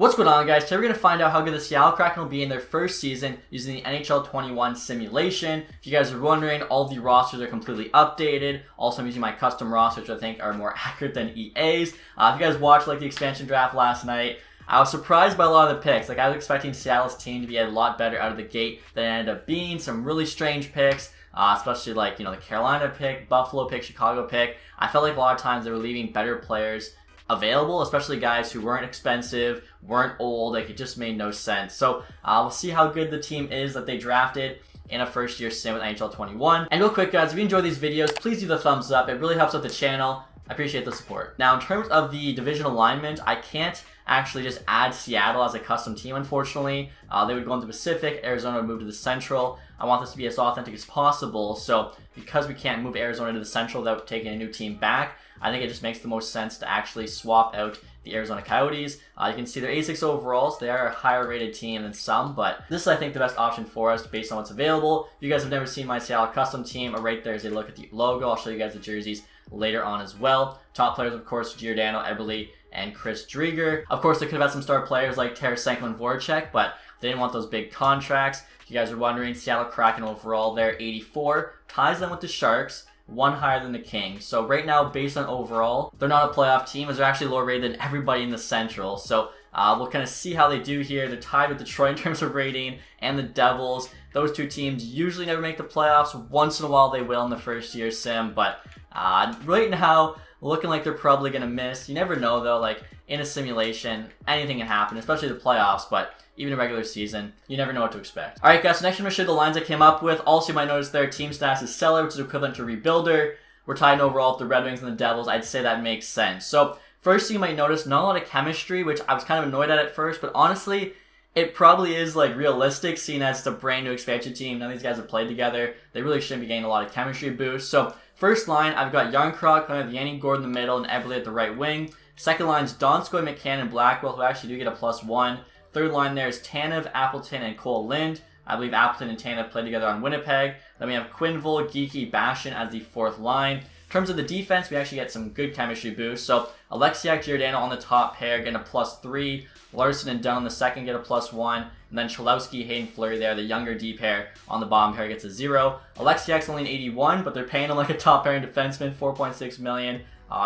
What's going on, guys? Today we're going to find out how good the Seattle Kraken will be in their first season using the NHL 21 simulation. If you guys are wondering, all the rosters are completely updated. Also, I'm using my custom rosters, which I think are more accurate than EA's. If you guys watched the expansion draft last night, I was surprised by a lot of the picks. I was expecting Seattle's team to be a lot better out of the gate than it ended up being. Some really strange picks, especially the Carolina pick, Buffalo pick, Chicago pick. I felt like a lot of times they were leaving better players available, especially guys who weren't expensive, weren't old. It just made no sense. So we'll see how good the team is that they drafted in a first year sim with NHL 21. And real quick, guys, if you enjoy these videos, please do the thumbs up. It really helps out the channel. I appreciate the support. Now, in terms of the division alignment, I can't actually just add Seattle as a custom team, unfortunately. They would go into the Pacific, Arizona would move to the Central. I want this to be as authentic as possible, so because we can't move Arizona to the Central without taking a new team back, I think it just makes the most sense to actually swap out the Arizona Coyotes. You can see they're 86 overall, so they are a higher rated team than some, but this is, I think, the best option for us based on what's available. If you guys have never seen my Seattle custom team, right there is a look at the logo. I'll show you guys the jerseys later on as well. Top players, of course, Giordano, Eberle, and Chris Driedger. Of course, they could have had some star players like Tarasenko and Voracek, but they didn't want those big contracts. If you guys are wondering, Seattle Kraken overall, they're 84, ties them with the Sharks, one higher than the Kings. So right now, based on overall, they're not a playoff team, as they're actually lower rated than everybody in the Central. So we'll kind of see how they do here. They're tied with Detroit in terms of rating, and the Devils. Those two teams usually never make the playoffs. Once in a while they will in the first year sim, but right now, looking like they're probably going to miss. You never know, though. Like, in a simulation, anything can happen, especially the playoffs, but even a regular season, you never know what to expect. Alright, guys, so next I'm going to show you the lines I came up with. Also, you might notice their team stats is Seller, which is equivalent to Rebuilder. We're tied overall with the Red Wings and the Devils. I'd say that makes sense. So, first thing you might notice, not a lot of chemistry, which I was kind of annoyed at first, but honestly, it probably is realistic, seeing as it's a brand new expansion team. None of these guys have played together. They really shouldn't be getting a lot of chemistry boost. So, first line, I've got Yarncroc playing with Yanni Gordon in the middle and Eberle at the right wing. Second line's Donskoy, McCann, and Blackwell, who actually do get a +1. Third line there is Tanev, Appleton, and Cole Lind. I believe Appleton and Tanev played together on Winnipeg. Then we have Quinville, Geeky, Bastion as the fourth line. In terms of the defense, we actually get some good chemistry boost. So Alexiak, Giordano on the top pair getting a +3. Larson and Dunn on the second get a +1. And then Cholowski, Hayden Fleury there, the younger D pair on the bottom pair gets a 0. Alexiak's only an 81, but they're paying him like a top pairing defenseman, $4.6 million.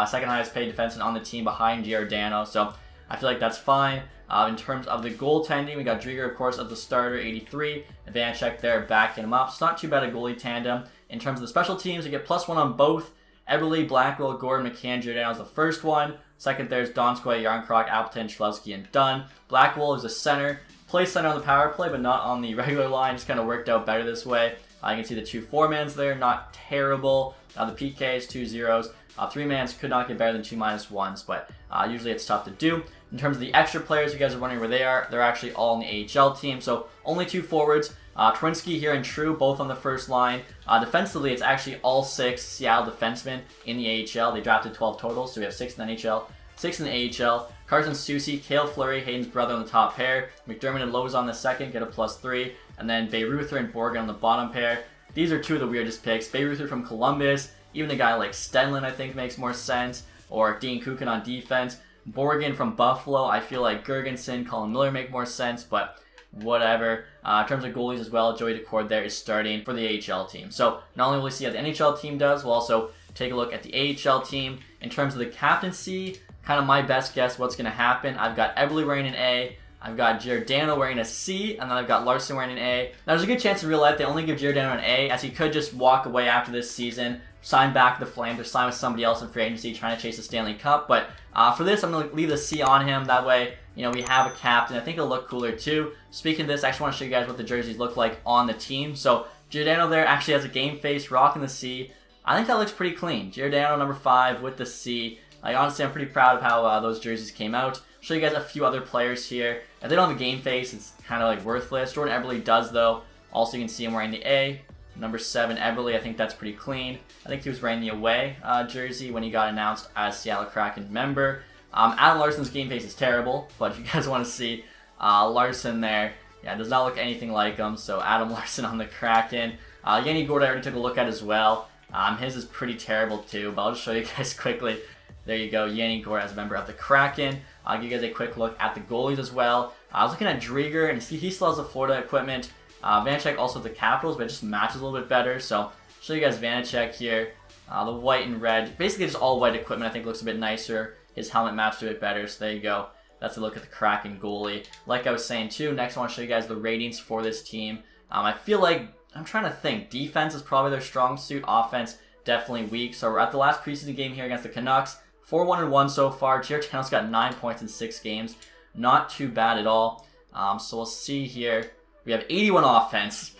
Second highest paid defenseman on the team behind Giordano. So I feel like that's fine. In terms of the goaltending, we got Driedger, of course, as the starter, 83. Vanchek there backing him up. It's not too bad a goalie tandem. In terms of the special teams, we get +1 on both. Eberle, Blackwell, Gordon, McCann, Giordano is the first one. Second, there's Donskoy, Yarncroc, Appleton, Cholowski, and Dunn. Blackwell is a center. Plays center on the power play, but not on the regular line. Just kind of worked out better this way. You can see the two 4-mans there, not terrible. The PK is 2 zeros. 3-mans could not get better than 2 -1s, but usually it's tough to do. In terms of the extra players, you guys are wondering where they are. They're actually all on the AHL team, so only 2 forwards. Twinsky here and True, both on the first line. Defensively, it's actually all 6 Seattle defensemen in the AHL. They drafted 12 total, so we have 6 in the NHL, 6 in the AHL. Carson Soucy, Cale Fleury, Hayden's brother on the top pair. McDermott and Lowe's on the second, get a +3. And then Bayreuther and Borgen on the bottom pair. These are 2 of the weirdest picks. Bayreuther from Columbus. Even a guy like Stenlin, I think, makes more sense. Or Dean Kukin on defense. Borgen from Buffalo. I feel like Gergensen, Colin Miller make more sense, but whatever. In terms of goalies as well, Joey Decord there is starting for the AHL team. So not only will we see how the NHL team does, we'll also take a look at the AHL team. In terms of the captaincy, kind of my best guess what's going to happen. I've got Eberle wearing an A. I've got Giordano wearing a C, and then I've got Larson wearing an A. Now, there's a good chance in real life they only give Giordano an A, as he could just walk away after this season, sign back with the Flames, or sign with somebody else in free agency trying to chase the Stanley Cup. But for this, I'm going to leave the C on him. That way, we have a captain. I think it'll look cooler too. Speaking of this, I actually want to show you guys what the jerseys look like on the team. So Giordano there actually has a game face, rocking the C. I think that looks pretty clean. Giordano number 5 with the C. Honestly, I'm pretty proud of how those jerseys came out. Show you guys a few other players here. If they don't have a game face, it's kind of worthless. Jordan Eberle does, though. Also, you can see him wearing the A. Number 7, Eberle, I think that's pretty clean. I think he was wearing the away jersey when he got announced as Seattle Kraken member. Adam Larson's game face is terrible, but if you guys want to see Larson there, yeah, does not look anything like him. So Adam Larson on the Kraken. Yanni Gordon I already took a look at as well. His is pretty terrible too, but I'll just show you guys quickly. There you go, Yanni Gourde as a member of the Kraken. I'll give you guys a quick look at the goalies as well. I was looking at Drieger, and he still has the Florida equipment. Vanacek also with the Capitals, but it just matches a little bit better. So I'll show you guys Vanacek here. The white and red, basically just all white equipment, I think looks a bit nicer. His helmet matched a bit better, so there you go. That's a look at the Kraken goalie. Like I was saying too, next I want to show you guys the ratings for this team. I feel like, I'm trying to think, defense is probably their strong suit, offense definitely weak. So we're at the last preseason game here against the Canucks. 4-1-1 so far. Giordano's got 9 points in 6 games. Not too bad at all. So we'll see here. We have 81 offense.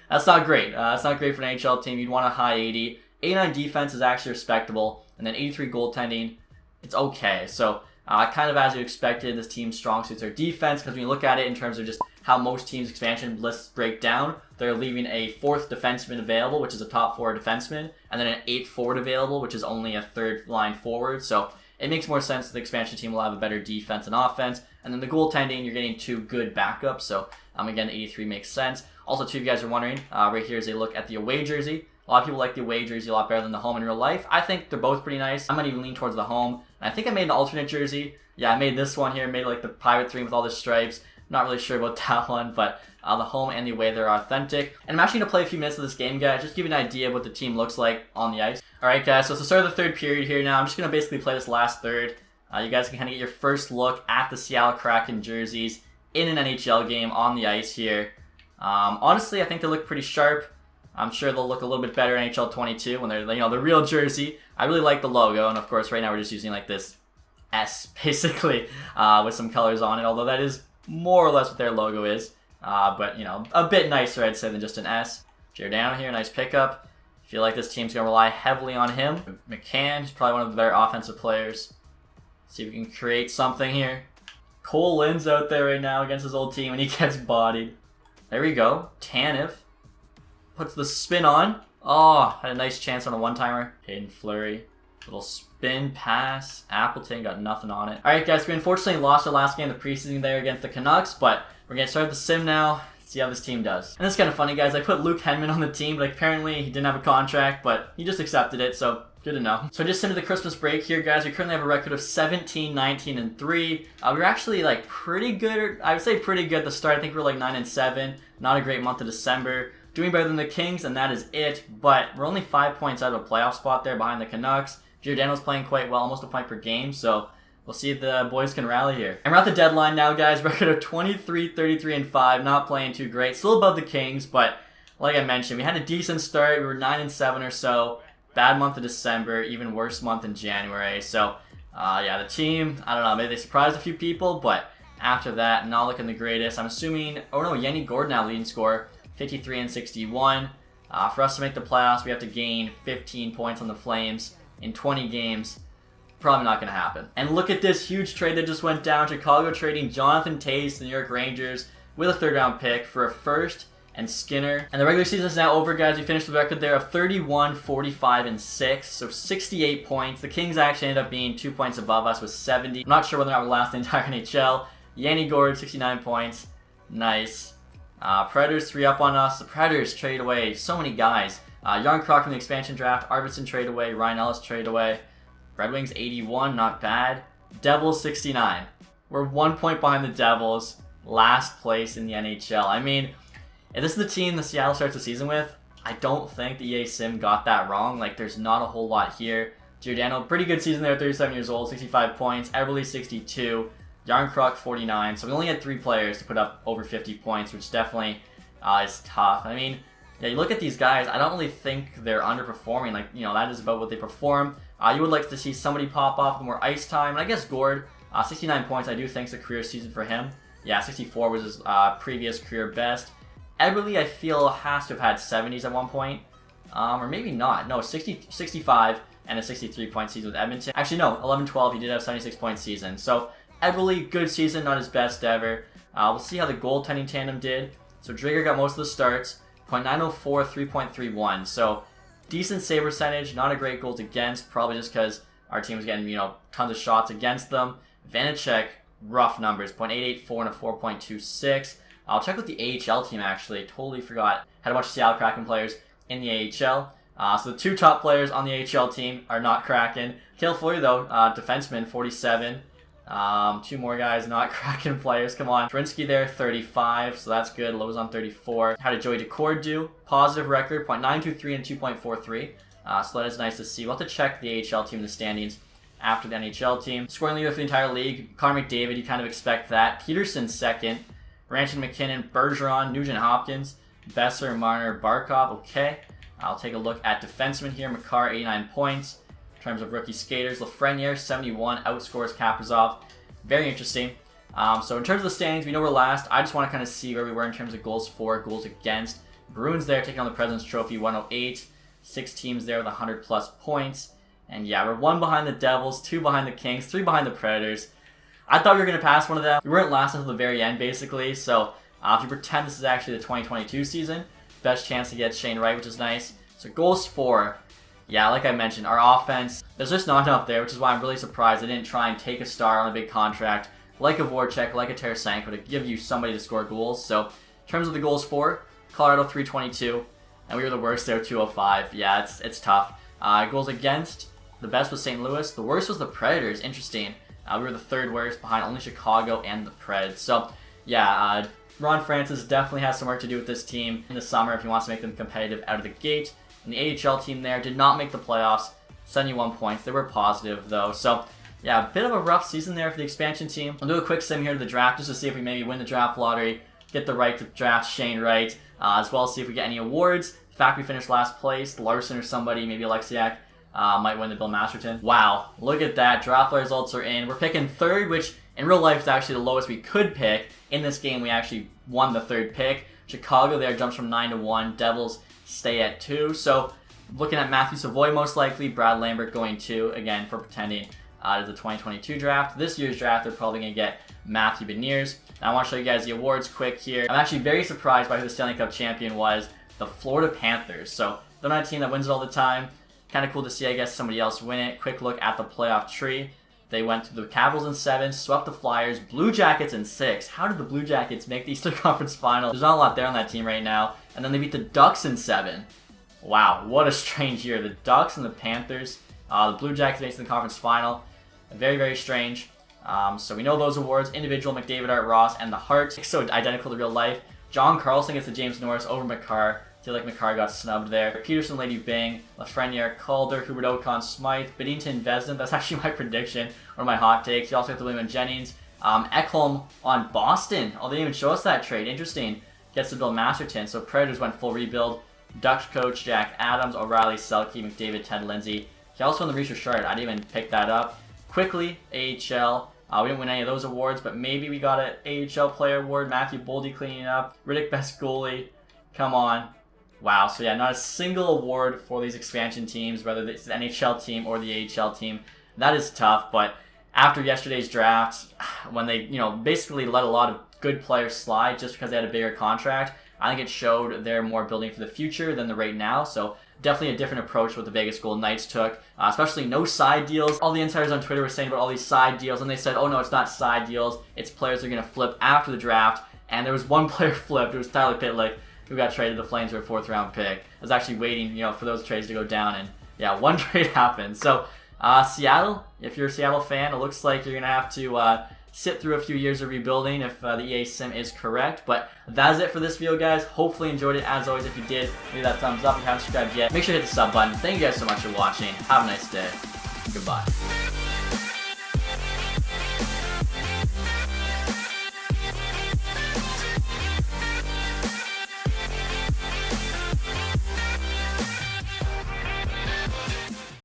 That's not great. That's not great for an NHL team. You'd want a high 80. 89 defense is actually respectable. And then 83 goaltending. It's okay. So kind of as you expected, this team's strong suits are defense. Because when you look at it in terms of just how most teams' expansion lists break down, they're leaving a 4th defenseman available, which is a top 4 defenseman, and then an 8th forward available, which is only a 3rd line forward. So it makes more sense that the expansion team will have a better defense and offense. And then the goaltending, you're getting 2 good backups. So again, 83 makes sense. Also, too, if you guys are wondering, right here is a look at the away jersey. A lot of people like the away jersey a lot better than the home in real life. I think they're both pretty nice. I might even lean towards the home. And I think I made an alternate jersey. Yeah, I made this one here. Made like the pirate theme with all the stripes. Not really sure about that one, but the home and the away, they're authentic. And I'm actually going to play a few minutes of this game, guys, just to give you an idea of what the team looks like on the ice. Alright, guys, so it's the start of the 3rd period here now. I'm just going to basically play this last third. You guys can kind of get your first look at the Seattle Kraken jerseys in an NHL game on the ice here. Honestly, I think they look pretty sharp. I'm sure they'll look a little bit better in NHL 22 when they're, you know, the real jersey. I really like the logo, and of course, right now we're just using like this S, basically, with some colors on it, although that is more or less what their logo is. But, you know, a bit nicer, I'd say, than just an S. Giordano here, nice pickup. I feel like this team's going to rely heavily on him. McCann, he's probably one of the better offensive players. See if we can create something here. Cole Lynn's out there right now against his old team, and he gets bodied. There we go. Tanev puts the spin on. Oh, had a nice chance on a one-timer. Hayden Fleury. Little spin pass. Appleton got nothing on it. Alright, guys, we unfortunately lost our last game of the preseason there against the Canucks, but we're going to start the sim now. See how this team does. And it's kind of funny, guys. I put Luke Henman on the team, but apparently he didn't have a contract, but he just accepted it, so good to know. So just into the Christmas break here, guys. We currently have a record of 17, 19, and 3. We were actually like pretty good. I would say pretty good at the start. I think we were like 9 and 7. Not a great month of December. Doing better than the Kings, and that is it. But we're only 5 points out of a playoff spot there behind the Canucks. Giordano's playing quite well, almost a point per game, so we'll see if the boys can rally here. And we're at the deadline now, guys. Record of 23, 33, and 5. Not playing too great. Still above the Kings, but like I mentioned, we had a decent start. We were 9 and 7 or so. Bad month of December, even worse month in January. So, yeah, the team, I don't know, maybe they surprised a few people, but after that, not looking the greatest. I'm assuming, oh no, Yanni Gourde now leading scorer, 53 and 61. For us to make the playoffs, we have to gain 15 points on the Flames in 20 games. Probably not going to happen. And look at this huge trade that just went down. Chicago trading Jonathan Toews to the New York Rangers with a 3rd round pick for a 1st and Skinner. And the regular season is now over, guys. We finished the record there of 31, 45, and 6. So 68 points. The Kings actually ended up being 2 points above us with 70. I'm not sure whether or not we'll last the entire NHL. Yanni Gourde, 69 points. Nice. Predators 3 up on us. The Predators trade away so many guys. Yarncroc from the expansion draft. Arvidsson trade away. Ryan Ellis trade away. Red Wings 81, not bad. Devils 69. We're 1 point behind the Devils. Last place in the NHL. I mean, if this is the team the Seattle starts the season with, I don't think the EA Sim got that wrong. Like, there's not a whole lot here. Giordano, pretty good season there, 37 years old, 65 points. Eberle, 62. Yarncroc, 49. So we only had 3 players to put up over 50 points, which definitely is tough. I mean, yeah, you look at these guys, I don't really think they're underperforming. Like, you know, that is about what they perform. You would like to see somebody pop off with more ice time. And I guess Gourde, 69 points, I do think is a career season for him. Yeah, 64 was his previous career best. Eberle, I feel, has to have had 70s at one point. Or maybe not. No, 65 and a 63-point season with Edmonton. Actually, no, 11-12, he did have a 76-point season. So, Eberle, good season, not his best ever. We'll see how the goaltending tandem did. So, Drieger got most of the starts. .904, 3.31. So, decent save percentage, not a great goals against, probably just because our team was getting, you know, tons of shots against them. Vanacek, rough numbers, .884 and a 4.26. I'll check with the AHL team, actually. Totally forgot. Had a bunch of Seattle Kraken players in the AHL. So the 2 top players on the AHL team are not Kraken. Cale Fleury, though, defenseman, 47. 2 more guys, not Kraken players. Come on. Drinsky there, 35, so that's good. Lozon, 34. How did Joey Decord do? Positive record, .923 and 2.43. So that is nice to see. We'll have to check the AHL team in the standings after the NHL team. Scoring leader for the entire league, Connor McDavid, you kind of expect that. Peterson, second. Rankin, McKinnon, Bergeron, Nugent Hopkins, Besser, Marner, Barkov. Okay. I'll take a look at defensemen here. Makar, 89 points. In terms of rookie skaters, Lafreniere, 71, outscores Kaprizov. Very interesting. So in terms of the standings, we know we're last. I just want to kind of see where we were in terms of goals for, goals against. Bruins there taking on the President's Trophy, 108. 6 teams there with 100 plus points. And yeah, we're 1 behind the Devils, 2 behind the Kings, 3 behind the Predators. I thought we were going to pass one of them. We weren't last until the very end, basically. So if you pretend this is actually the 2022 season, best chance to get Shane Wright, which is nice. So goals for, yeah, like I mentioned, our offense, there's just not enough there, which is why I'm really surprised they didn't try and take a star on a big contract, like a Voracek, like a Tarasenko, to give you somebody to score goals. So in terms of the goals for, Colorado 322, and we were the worst there, 205. Yeah, it's tough. Goals against, the best was St. Louis. The worst was the Predators. Interesting. We were the 3rd worst behind only Chicago and the Preds. So, yeah, Ron Francis definitely has some work to do with this team in the summer if he wants to make them competitive out of the gate. And the AHL team there did not make the playoffs. 71 points. They were positive, though. So, yeah, a bit of a rough season there for the expansion team. I'll do a quick sim here to the draft just to see if we maybe win the draft lottery, get the right to draft Shane Wright, as well as see if we get any awards. The fact we finished last place, Larson or somebody, maybe Alexiak, might win the Bill Masterton. Wow, look at that. Draft results are in. We're picking 3rd, which in real life is actually the lowest we could pick. In this game, we actually won the 3rd pick. Chicago there jumps from 9 to 1. Devils stay at 2. So looking at Matthew Savoy most likely, Brad Lambert going 2, again, for pretending to the 2022 draft. This year's draft, they're probably going to get Matthew Beniers. Now I want to show you guys the awards quick here. I'm actually very surprised by who the Stanley Cup champion was. The Florida Panthers. So they're not a team that wins it all the time. Kind of cool to see, I guess, somebody else win it. Quick look at the playoff tree. They went to the Capitals in 7, swept the Flyers, Blue Jackets in 6. How did the Blue Jackets make the Eastern Conference Final? There's not a lot there on that team right now. And then they beat the Ducks in 7. Wow, what a strange year. The Ducks and the Panthers. The Blue Jackets makes the conference final. Very, very strange. So we know those awards. Individual, McDavid, Art Ross, and the Hart. So identical to real life. John Carlson gets the James Norris over Makar. I feel like Makar got snubbed there. Peterson, Lady Bing, Lafreniere, Calder, Hubert Ocon, Smythe, Binnington, Vezina. That's actually my prediction, or my hot takes. You also have the William Jennings. Ekholm on Boston. Oh, they didn't even show us that trade. Interesting. Gets the Bill Masterton. So Predators went full rebuild. Dutch coach Jack Adams, O'Reilly, Selke, McDavid, Ted Lindsay. He also won the Reese Richard. I didn't even pick that up. Quickly, AHL. We didn't win any of those awards, but maybe we got an AHL player award. Matthew Boldy cleaning up. Riddick best goalie. Come on. Wow, so yeah, not a single award for these expansion teams, whether it's the NHL team or the AHL team. That is tough, but after yesterday's draft, when they, basically let a lot of good players slide just because they had a bigger contract, I think it showed they're more building for the future than the right now. So definitely a different approach what the Vegas Golden Knights took, especially no side deals. All the insiders on Twitter were saying about all these side deals, and they said, oh no, it's not side deals. It's players that are going to flip after the draft. And there was one player flipped. It was Tyler Pitlick, who got traded to the Flames for a 4th round pick. I was actually waiting, for those trades to go down, and yeah, one trade happened. So Seattle, if you're a Seattle fan, it looks like you're going to have to sit through a few years of rebuilding if the EA sim is correct. But that is it for this video, guys. Hopefully you enjoyed it. As always, if you did, leave that thumbs up. If you haven't subscribed yet, make sure to hit the sub button. Thank you guys so much for watching. Have a nice day. Goodbye.